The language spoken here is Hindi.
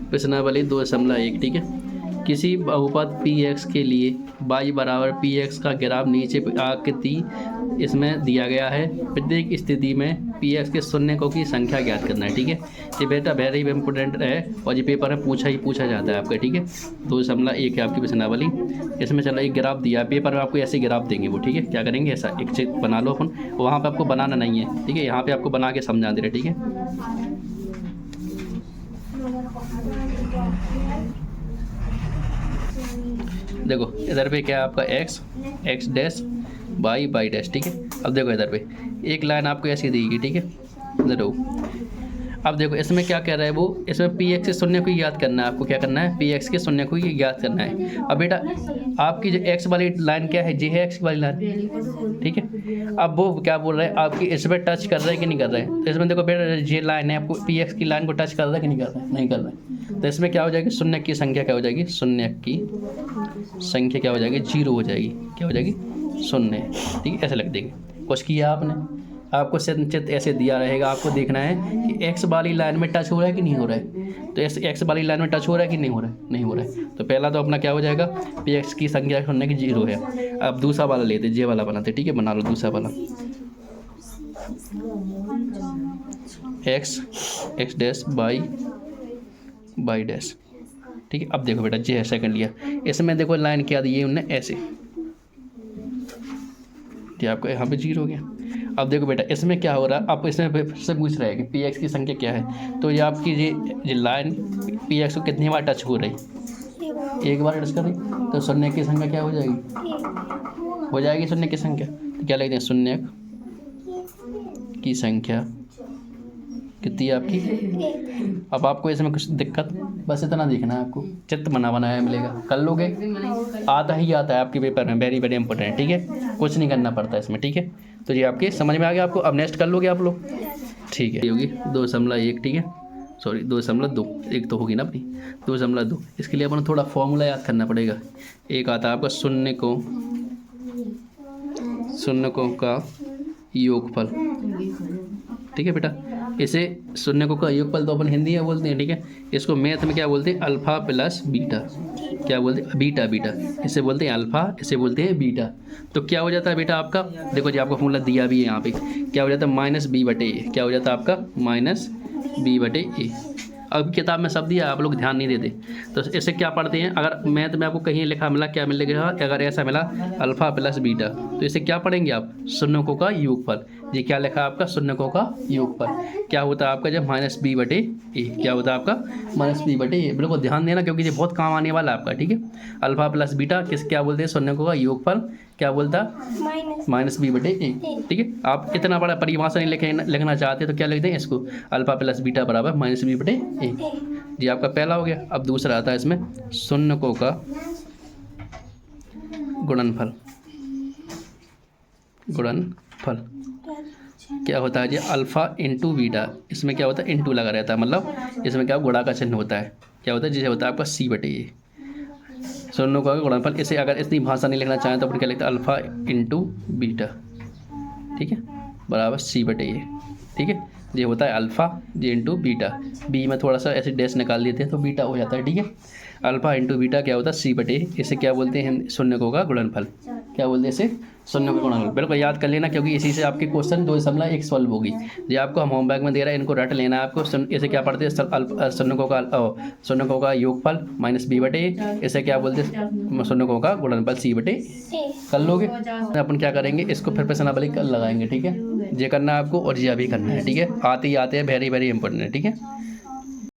प्रश्नावली 2.1, ठीक है। किसी बहुपद पी एक्स के लिए y बराबर पी एक्स का ग्राफ नीचे आकृति इसमें दिया गया है। प्रत्येक स्थिति में पी एक्स के शून्यकों की संख्या ज्ञात करना है, ठीक है। ये बेटा वेरी इंपॉर्टेंट है और ये पेपर में पूछा जाता है आपका, ठीक है। 2.1 है आपकी प्रश्नावली। इसमें चलो एक ग्राफ दिया है, पेपर में आपको ऐसे ग्राफ देंगे वो, ठीक है। क्या करेंगे, ऐसा एक चीज बना लो अपन, वहाँ पर आपको बनाना नहीं है, ठीक है। यहाँ पे आपको बना के समझा दे रहे, ठीक है। देखो इधर पे क्या है आपका एक्स डैश वाई डैश, ठीक है। अब देखो इधर पे एक लाइन आपको ऐसी देगी, ठीक है। देखो अब देखो इसमें क्या कह रहा है वो, इसमें पी एक्स के शून्य को याद करना है आपको। क्या करना है, पी एक्स के शून्य को याद करना है। अब बेटा आपकी जो एक्स वाली लाइन क्या है, जी है एक्स वाली लाइन, ठीक है। अब वो क्या बोल रहा है, आपकी इस पर टच कर रहा है कि नहीं कर रहा है। तो इसमें देखो बेटा ये लाइन है, आपको पी एक्स की लाइन को टच कर रहा है कि नहीं कर रहा है, नहीं कर रहा है। तो इसमें क्या हो जाएगी, शून्य की संख्या क्या हो जाएगी, शून्य की संख्या क्या हो जाएगी, 0 हो जाएगी। क्या हो जाएगी, 0, ठीक है। ऐसे लिख देंगे। कुछ किया आपने, आपको संचित ऐसे दिया रहेगा, आपको देखना है कि एक्स वाली लाइन में टच हो रहा है कि नहीं हो रहा है। तो ऐसे एक्स वाली लाइन में टच हो रहा है कि नहीं हो रहा है, नहीं हो रहा है। तो पहला तो अपना क्या हो जाएगा, पी एक्स की संख्या शून्य की 0 है। अब दूसरा वाला लेते, जे वाला बनाते, ठीक है। बना लो दूसरा वाला, एक्स डैश वाई डैश, ठीक है। अब देखो बेटा जे है सेकंड लिया, इसमें देखो लाइन क्या दी है उनने, ऐसे, ठीक आपको यहाँ पे 0 हो गया। अब देखो बेटा इसमें क्या हो रहा है, आप इसमें फिर से पूछ रहे हैं कि पी एक्स की संख्या क्या है। तो ये आपकी ये लाइन पी एक्स को कितनी बार टच हो रही, एक बार टच कर रही। तो शून्य की संख्या क्या हो जाएगी, हो जाएगी शून्य की संख्या। तो क्या लिखते हैं, शून्य की संख्या कितनी है आपकी। अब आपको इसमें कुछ दिक्कत, बस इतना देखना है आपको, चित्र बनाया मिलेगा, कर लोगे, आता है आपके पेपर में, वेरी वेरी इंपॉर्टेंट, ठीक है। कुछ नहीं करना पड़ता इसमें, ठीक है। तो ये आपके समझ में आ गया आपको। अब नेक्स्ट कर लोगे आप लोग, ठीक है। ये होगी 2.1, ठीक है। सॉरी 2.2, एक तो होगी ना अपनी 2.2। इसके लिए अपन थोड़ा फॉर्मूला याद करना पड़ेगा। एक आता है आपका शून्यकों का योगफल, ठीक है बेटा। इसे शून्यकों का योगफल तो अपन हिंदी में बोलते हैं, ठीक है। इसको मैथ में क्या बोलते हैं, अल्फा प्लस बीटा। क्या बोलते हैं, बीटा। इसे बोलते हैं अल्फा, इसे बोलते हैं बीटा। तो क्या हो जाता है बेटा आपका, देखो जी आपको फॉर्मूला दिया भी है यहाँ पे। क्या हो जाता है, -b/a। क्या हो जाता है आपका, -b/a। अब किताब में सब दिया, आप लोग ध्यान नहीं देते। तो इसे क्या पढ़ते हैं, अगर मैथ में आपको कहीं लिखा मिला, क्या मिलेगा, अगर ऐसा मिला अल्फा प्लस बीटा, तो इसे क्या पढ़ेंगे आप, शून्यकों का योगफल। ये क्या लिखा आपका, शून्यकों का योगफल। क्या होता है आपका, जब -b/a। क्या होता है आपका, -b/a। बिल्कुल ध्यान देना, क्योंकि ये बहुत काम आने वाला है आपका, ठीक है। अल्फा प्लस बीटा क्या बोलते हैं, शून्यकों का योगफल। क्या बोलता, -b/a, ठीक है। आप इतना बड़ा परिभाषा नहीं लिखना चाहते तो क्या लिख दें इसको, अल्फा प्लस बीटा बराबर -b/a। जी आपका पहला हो गया। अब दूसरा आता है इसमें शून्यकों का गुणनफल। क्या होता है जी, अल्फा इंटू बीटा। इसमें क्या होता है, इंटू लगा रहता है, मतलब इसमें क्या गुणा का चिन्ह होता है। क्या होता है, जिसे होता है आपका c/a। शून्यकों का गुणनफल। इसे अगर इतनी भाषा नहीं लिखना चाहें तो अपन क्या लिखते हैं, अल्फा इंटू बीटा, ठीक है, बराबर c/a, ठीक है। ये होता है अल्फ़ा, ये इंटू बीटा। बी में थोड़ा सा ऐसे डैश निकाल देते हैं तो बीटा हो जाता है, ठीक है। अल्फ़ा इंटू बीटा क्या होता है, c/a। इसे क्या बोलते हैं, शून्यकों का गुणनफल। क्या बोलते हैं इसे, शून्य का गुणनफल। बिल्कुल याद कर लेना, क्योंकि इसी से आपके क्वेश्चन 2.1 सॉल्व होगी। ये आपको हम होमवर्क में दे रहा है, इनको रट लेना है आपको। इसे क्या पढ़ते हैं, शून्यकों का योगफल -b/a। इसे क्या बोलते हैं, शून्यकों का गुणनफल c/a। कर लोगे। अपन क्या करेंगे, इसको फिर प्रश्नावली लगाएंगे, ठीक है। ये करना है आपको और यह भी करना है, ठीक है। आते ही आते हैं, वेरी वेरी इंपॉर्टेंट है, ठीक है।